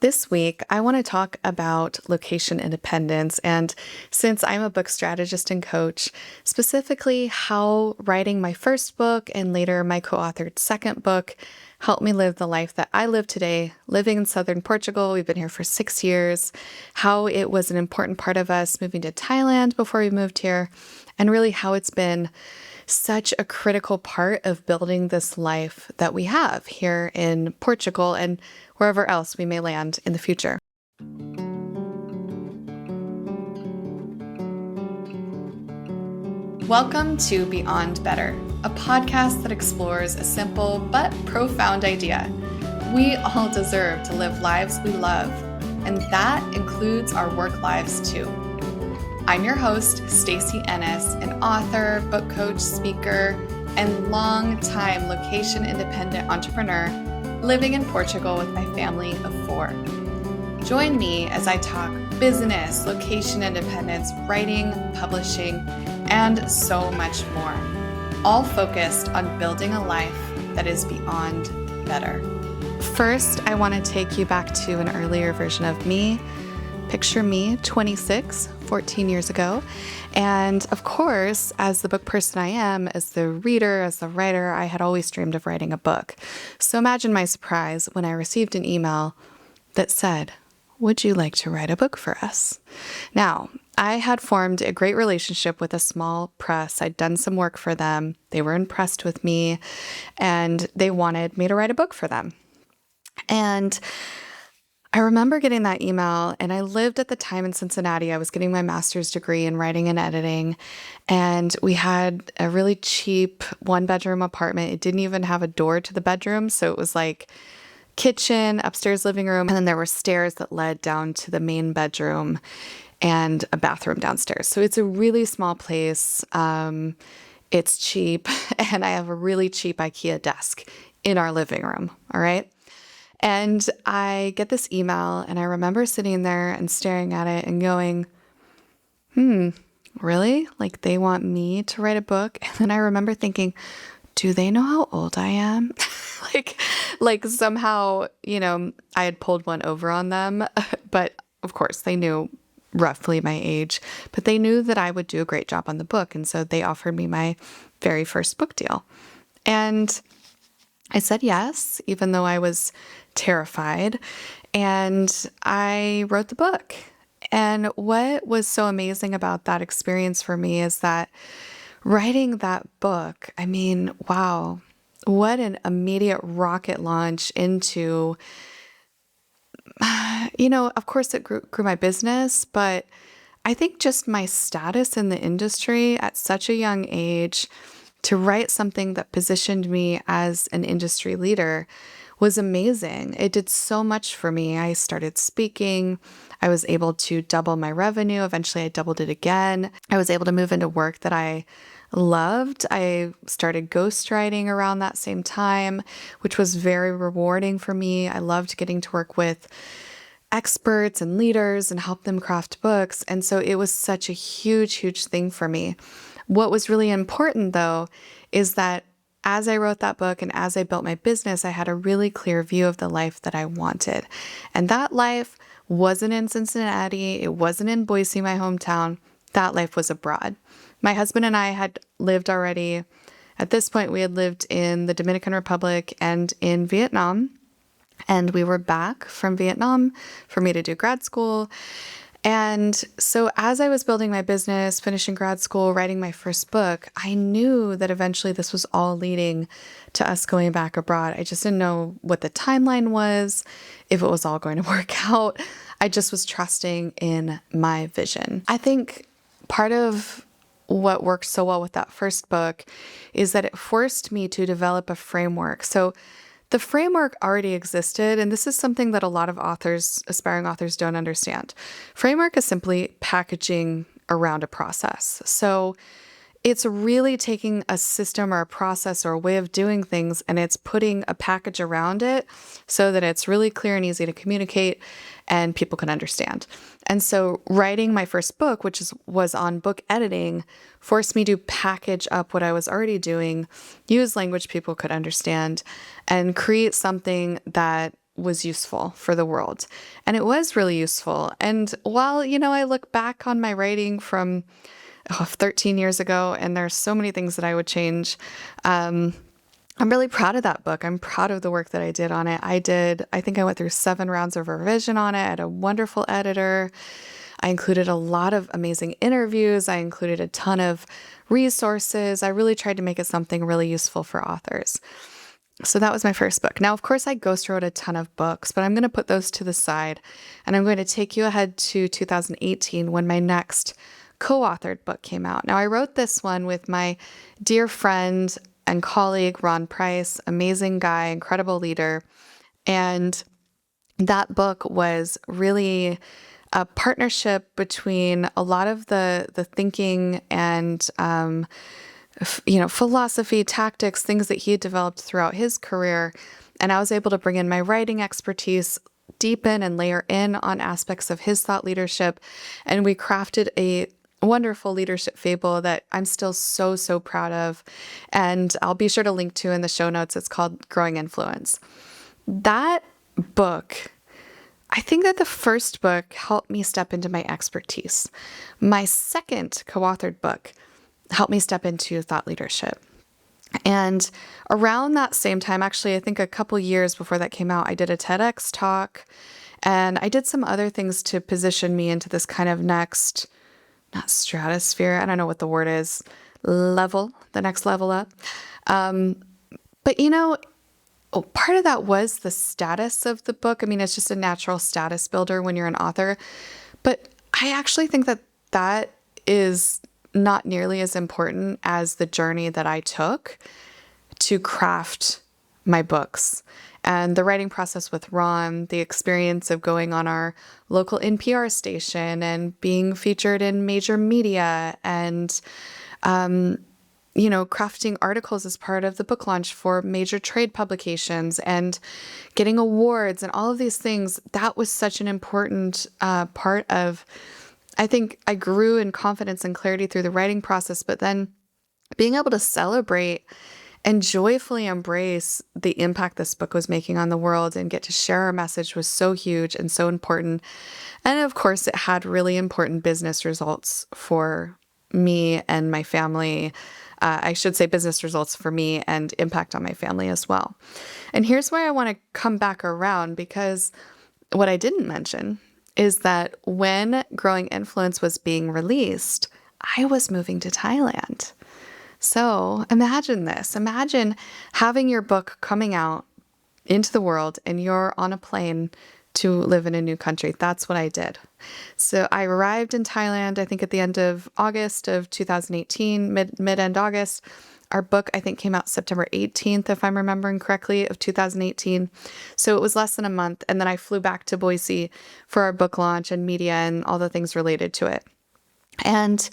This week, I want to talk about location independence. And since I'm a book strategist and coach, specifically how writing my first book and later my co authored second book helped me live the life that I live today, living in southern Portugal. We've been here for 6 years, how it was an important part of us moving to Thailand before we moved here, and really how it's been such a critical part of building this life that we have here in Portugal and wherever else we may land in the future. Welcome to Beyond Better, a podcast that explores a simple but profound idea. We all deserve to live lives we love, and that includes our work lives too. I'm your host, Stacey Ennis, an author, book coach, speaker, and long-time location-independent entrepreneur living in Portugal with my family of 4. Join me as I talk business, location independence, writing, publishing, and so much more, all focused on building a life that is beyond better. First, I want to take you back to an earlier version of me. Picture me, 26, 14 years ago. And of course, as the book person I am, as the reader, as the writer, I had always dreamed of writing a book. So imagine my surprise when I received an email that said, "Would you like to write a book for us?" Now, I had formed a great relationship with a small press. I'd done some work for them. They were impressed with me, and they wanted me to write a book for them. And I remember getting that email, and I lived at the time in Cincinnati. I was getting my master's degree in writing and editing, and we had a really cheap 1-bedroom apartment. It didn't even have a door to the bedroom, so it was like kitchen, upstairs living room, and then there were stairs that led down to the main bedroom and a bathroom downstairs. So it's a really small place. It's cheap, and I have a really cheap IKEA desk in our living room, all right? And I get this email, and I remember sitting there and staring at it and going, really? Like, they want me to write a book? And then I remember thinking, do they know how old I am? like somehow, I had pulled one over on them, but of course they knew roughly my age, but they knew that I would do a great job on the book. And so they offered me my very first book deal. And I said yes, even though I was terrified, and I wrote the book. And what was so amazing about that experience for me is that writing that book, I mean, wow, what an immediate rocket launch into, of course it grew my business, but I think just my status in the industry at such a young age to write something that positioned me as an industry leader was amazing. It did so much for me. I started speaking. I was able to double my revenue. Eventually, I doubled it again. I was able to move into work that I loved. I started ghostwriting around that same time, which was very rewarding for me. I loved getting to work with experts and leaders and help them craft books. And so it was such a huge, huge thing for me. What was really important, though, is that as I wrote that book and as I built my business, I had a really clear view of the life that I wanted. And that life wasn't in Cincinnati. It wasn't in Boise, my hometown. That life was abroad. My husband and I had lived already. At this point, we had lived in the Dominican Republic and in Vietnam. And we were back from Vietnam for me to do grad school. And so as I was building my business, finishing grad school, writing my first book, I knew that eventually this was all leading to us going back abroad. I just didn't know what the timeline was, if it was all going to work out. I just was trusting in my vision. I think part of what worked so well with that first book is that it forced me to develop a framework. So the framework already existed, and this is something that a lot of authors, aspiring authors, don't understand. Framework is simply packaging around a process. So it's really taking a system or a process or a way of doing things, and it's putting a package around it so that it's really clear and easy to communicate and people can understand. And so writing my first book, which was on book editing, forced me to package up what I was already doing, use language people could understand, and create something that was useful for the world. And it was really useful. And while, I look back on my writing from 13 years ago, and there's so many things that I would change, I'm really proud of that book. I'm proud of the work that I did on it. I think I went through 7 rounds of revision on it. I had a wonderful editor. I included a lot of amazing interviews. I included a ton of resources. I really tried to make it something really useful for authors. So that was my first book. Now, of course, I ghost wrote a ton of books, but I'm going to put those to the side. And I'm going to take you ahead to 2018 when my next co-authored book came out. Now, I wrote this one with my dear friend and colleague, Ron Price, amazing guy, incredible leader. And that book was really a partnership between a lot of the thinking and, philosophy, tactics, things that he had developed throughout his career. And I was able to bring in my writing expertise, deepen and layer in on aspects of his thought leadership. And we crafted a wonderful leadership fable that I'm still so, so proud of. And I'll be sure to link to in the show notes. It's called Growing Influence. That book, I think that the first book helped me step into my expertise. My second co-authored book helped me step into thought leadership. And around that same time, actually, I think a couple years before that came out, I did a TEDx talk and I did some other things to position me into this kind of next, not stratosphere, I don't know what the word is, level, the next level up. But part of that was the status of the book. I mean, it's just a natural status builder when you're an author. But I actually think that that is not nearly as important as the journey that I took to craft my books and the writing process with Ron, the experience of going on our local NPR station and being featured in major media and, crafting articles as part of the book launch for major trade publications and getting awards and all of these things. That was such an important part of, I think I grew in confidence and clarity through the writing process, but then being able to celebrate and joyfully embrace the impact this book was making on the world and get to share our message was so huge and so important. And of course, it had really important business results for me and my family. I should say business results for me and impact on my family as well. And here's where I want to come back around, because what I didn't mention is that when Growing Influence was being released, I was moving to Thailand. So imagine this. Imagine having your book coming out into the world and you're on a plane to live in a new country. That's what I did. So I arrived in Thailand, I think at the end of August of 2018, mid-end August. Our book, I think, came out September 18th, if I'm remembering correctly, of 2018. So it was less than a month. And then I flew back to Boise for our book launch and media and all the things related to it. And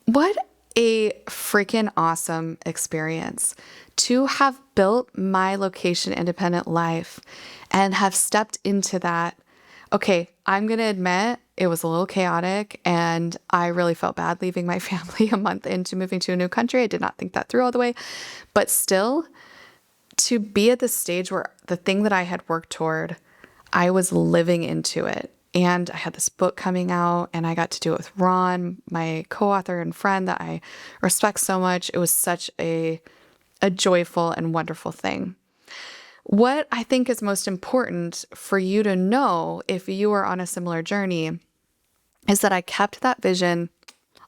what a freaking awesome experience to have built my location independent life and have stepped into that. Okay, I'm going to admit it was a little chaotic and I really felt bad leaving my family a month into moving to a new country. I did not think that through all the way, but still to be at the stage where the thing that I had worked toward, I was living into it. And I had this book coming out and I got to do it with Ron, my co-author and friend that I respect so much. It was such a joyful and wonderful thing. What I think is most important for you to know if you are on a similar journey is that I kept that vision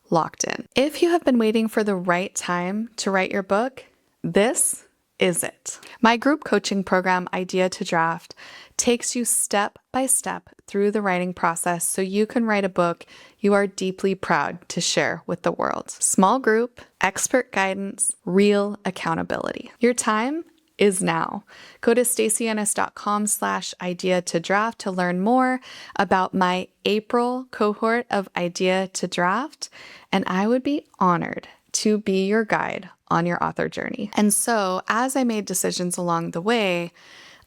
locked in. If you have been waiting for the right time to write your book, this is it. My group coaching program, Idea to Draft, takes you step by step through the writing process so you can write a book you are deeply proud to share with the world. Small group, expert guidance, real accountability. Your time is now. Go to stacyennis.com/idea to draft to learn more about my April cohort of Idea to Draft, and I would be honored to be your guide on your author journey. And so as I made decisions along the way,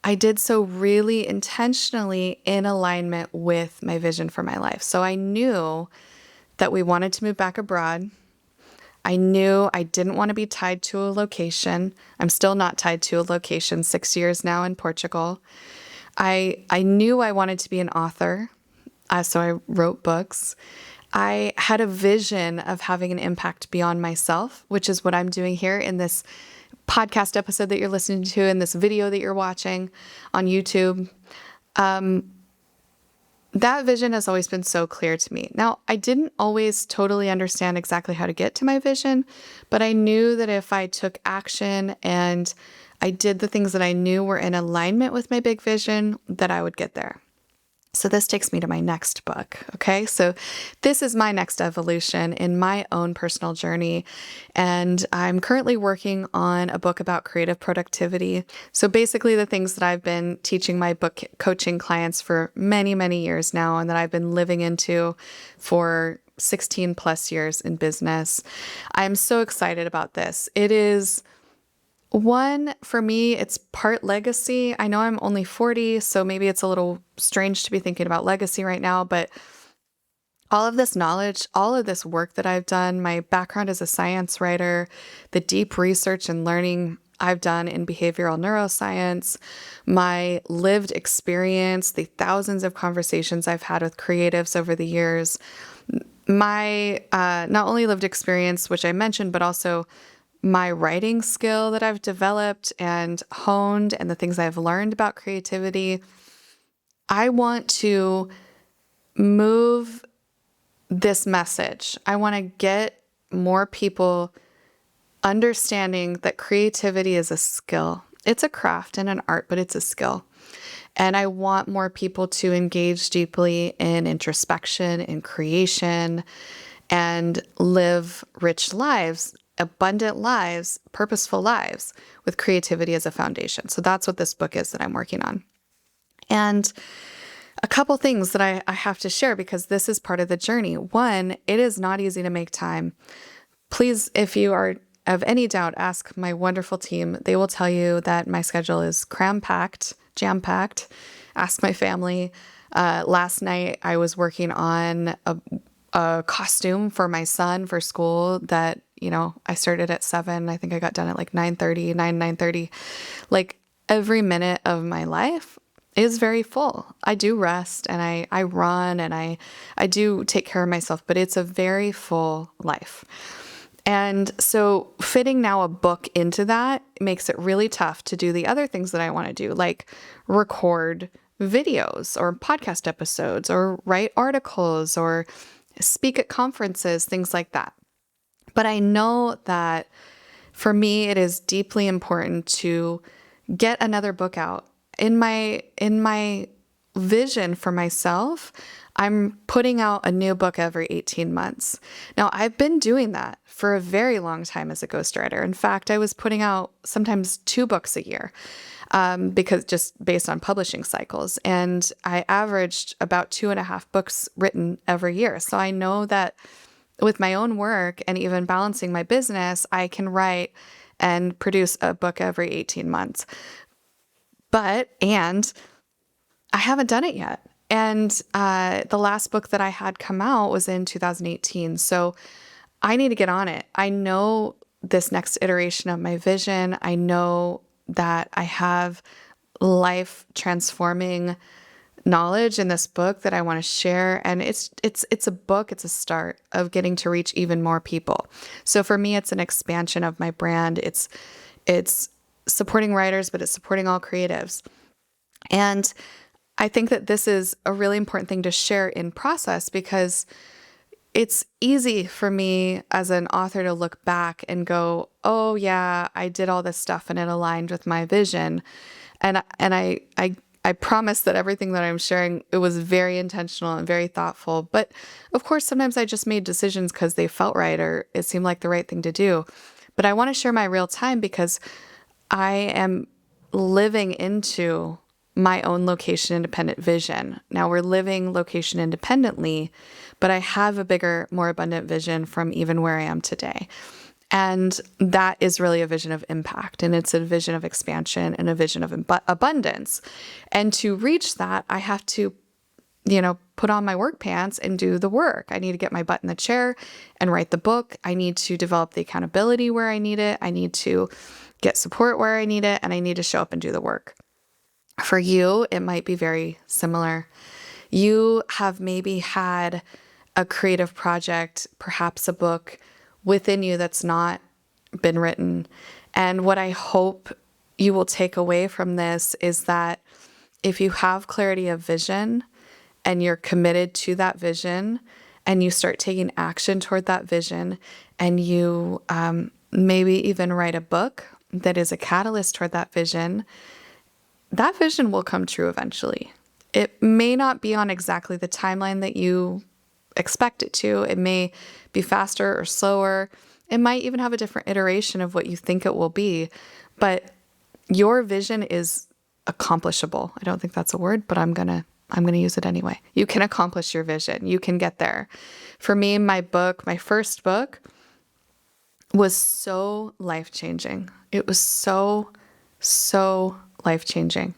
I did so really intentionally in alignment with my vision for my life. So I knew that we wanted to move back abroad. I knew I didn't want to be tied to a location. I'm still not tied to a location, 6 years now in Portugal. I knew I wanted to be an author, so I wrote books. I had a vision of having an impact beyond myself, which is what I'm doing here in this podcast episode that you're listening to, in this video that you're watching on YouTube. That vision has always been so clear to me. Now, I didn't always totally understand exactly how to get to my vision, but I knew that if I took action and I did the things that I knew were in alignment with my big vision, that I would get there. So this takes me to my next book. Okay. So this is my next evolution in my own personal journey. And I'm currently working on a book about creative productivity. So basically the things that I've been teaching my book coaching clients for many, many years now, and that I've been living into for 16 plus years in business. I'm so excited about this. It is one, for me, it's part legacy. I know I'm only 40, so maybe it's a little strange to be thinking about legacy right now, but all of this knowledge, all of this work that I've done, my background as a science writer, the deep research and learning I've done in behavioral neuroscience, my lived experience, the thousands of conversations I've had with creatives over the years, my not only lived experience, which I mentioned, but also my writing skill that I've developed and honed, and the things I've learned about creativity. I want to move this message. I want to get more people understanding that creativity is a skill. It's a craft and an art, but it's a skill. And I want more people to engage deeply in introspection, in creation, and live rich lives, abundant lives, purposeful lives with creativity as a foundation. So that's what this book is that I'm working on. And a couple things that I have to share, because this is part of the journey. One, it is not easy to make time. Please, if you are of any doubt, ask my wonderful team. They will tell you that my schedule is cram-packed, jam-packed. Ask my family. Last night, I was working on a costume for my son for school that, I started at 7. I think I got done at like 9:30. Like every minute of my life is very full. I do rest and I run and I do take care of myself, but it's a very full life. And so fitting now a book into that makes it really tough to do the other things that I want to do, like record videos or podcast episodes or write articles or speak at conferences, things like that. But I know that for me, it is deeply important to get another book out. In my vision for myself, I'm putting out a new book every 18 months. Now, I've been doing that for a very long time as a ghostwriter. In fact, I was putting out sometimes 2 books a year, because just based on publishing cycles. And I averaged about 2.5 books written every year. So I know that with my own work and even balancing my business, I can write and produce a book every 18 months. And I haven't done it yet. And the last book that I had come out was in 2018. So I need to get on it. I know this next iteration of my vision. I know that I have life transforming knowledge in this book that I want to share. And it's a book. It's a start of getting to reach even more people. So for me, it's an expansion of my brand. It's supporting writers, but it's supporting all creatives. And I think that this is a really important thing to share in process, because it's easy for me as an author to look back and go, oh yeah, I did all this stuff and it aligned with my vision. And I promise that everything that I'm sharing, it was very intentional and very thoughtful. But of course, sometimes I just made decisions because they felt right or it seemed like the right thing to do. But I want to share my real time because I am living into my own location independent vision. Now we're living location independently, but I have a bigger, more abundant vision from even where I am today. And that is really a vision of impact, and it's a vision of expansion and a vision of abundance. And to reach that, I have to, put put on my work pants and do the work. I need to get my butt in the chair and write the book. I need to develop the accountability where I need it. I need to get support where I need it, and I need to show up and do the work. For you, it might be very similar. You have maybe had a creative project, perhaps a book within you that's not been written. And what I hope you will take away from this is that if you have clarity of vision and you're committed to that vision and you start taking action toward that vision and you maybe even write a book that is a catalyst toward that vision will come true eventually. It may not be on exactly the timeline that you expect it to. It may be faster or slower. It might even have a different iteration of what you think it will be, but your vision is accomplishable. I don't think that's a word, but I'm gonna use it anyway. You can accomplish your vision. You can get there. For me, my first book was so life-changing. It was so life-changing.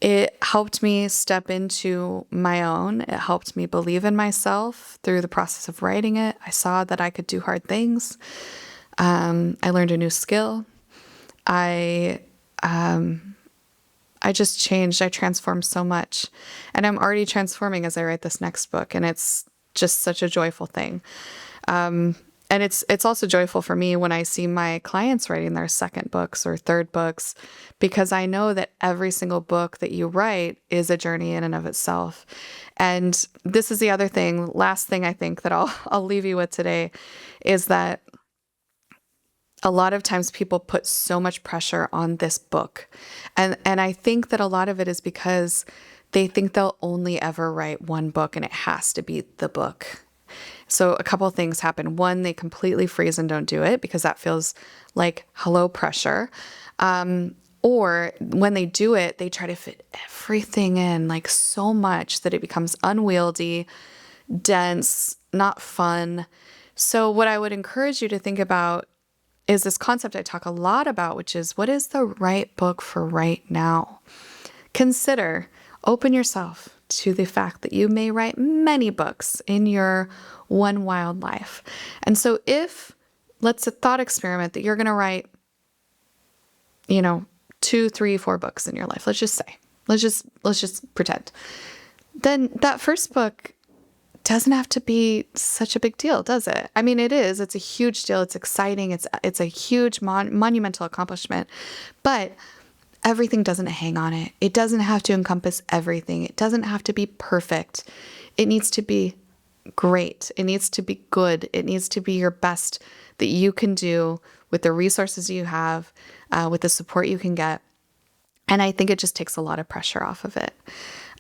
It helped me step into my own. It helped me believe in myself through the process of writing it. I saw that I could do hard things. I learned a new skill. I just changed. I transformed so much. And I'm already transforming as I write this next book. And it's just such a joyful thing. And it's also joyful for me when I see my clients writing their second books or third books, because I know that every single book that you write is a journey in and of itself. And this is the other thing, last thing I think that I'll leave you with today is that a lot of times people put so much pressure on this book. And I think that a lot of it is because they think they'll only ever write one book and it has to be the book. So a couple of things happen. One, they completely freeze and don't do it because that feels like hello pressure. Or when they do it, they try to fit everything in like so much that it becomes unwieldy, dense, not fun. So what I would encourage you to think about is this concept I talk a lot about, which is what is the right book for right now? Open yourself to the fact that you may write many books in your one wild life. And so let's a thought experiment that you're going to write, 2, 3, 4 books in your life. Let's just pretend. Then that first book doesn't have to be such a big deal, does it? I mean, it is. It's a huge deal. It's exciting. It's a huge monumental accomplishment. But everything doesn't hang on it. It doesn't have to encompass everything. It doesn't have to be perfect. It needs to be great. It needs to be good. It needs to be your best that you can do with the resources you have, with the support you can get. And I think it just takes a lot of pressure off of it.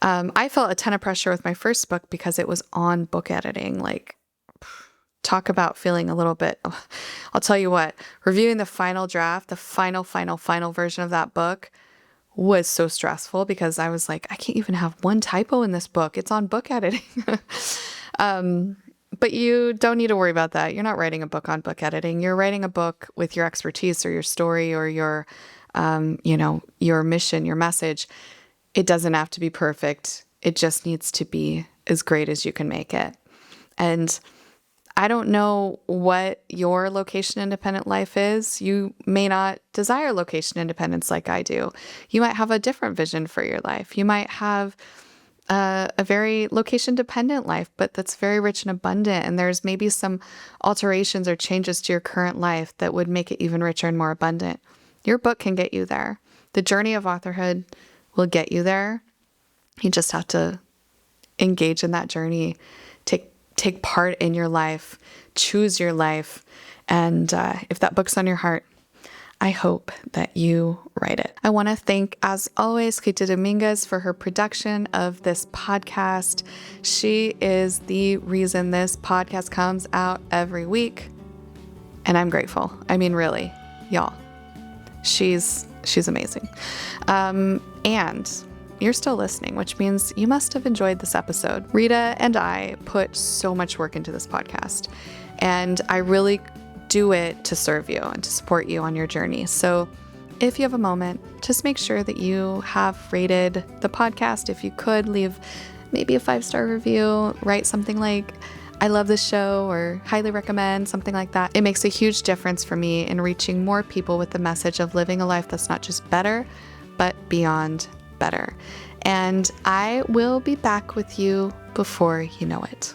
I felt a ton of pressure with my first book because it was on book editing. Like, talk about feeling a little bit, I'll tell you what, reviewing the final draft, the final version of that book was so stressful because I was like, I can't even have one typo in this book. It's on book editing. But you don't need to worry about that. You're not writing a book on book editing. You're writing a book with your expertise or your story or your mission, your message. It doesn't have to be perfect. It just needs to be as great as you can make it. And I don't know what your location independent life is. You may not desire location independence like I do. You might have a different vision for your life. You might have a very location dependent life, but that's very rich and abundant. And there's maybe some alterations or changes to your current life that would make it even richer and more abundant. Your book can get you there. The journey of authorhood will get you there. You just have to engage in that journey, take part in your life, choose your life. And if that book's on your heart, I hope that you write it. I want to thank, as always, Kita Dominguez for her production of this podcast. She is the reason this podcast comes out every week. And I'm grateful. I mean, really, y'all, she's amazing. And you're still listening, which means you must have enjoyed this episode. Rita and I put so much work into this podcast, and I really do it to serve you and to support you on your journey. So if you have a moment, just make sure that you have rated the podcast. If you could leave maybe a 5-star review, write something like, I love this show or highly recommend, something like that. It makes a huge difference for me in reaching more people with the message of living a life that's not just better, but beyond better. And I will be back with you before you know it.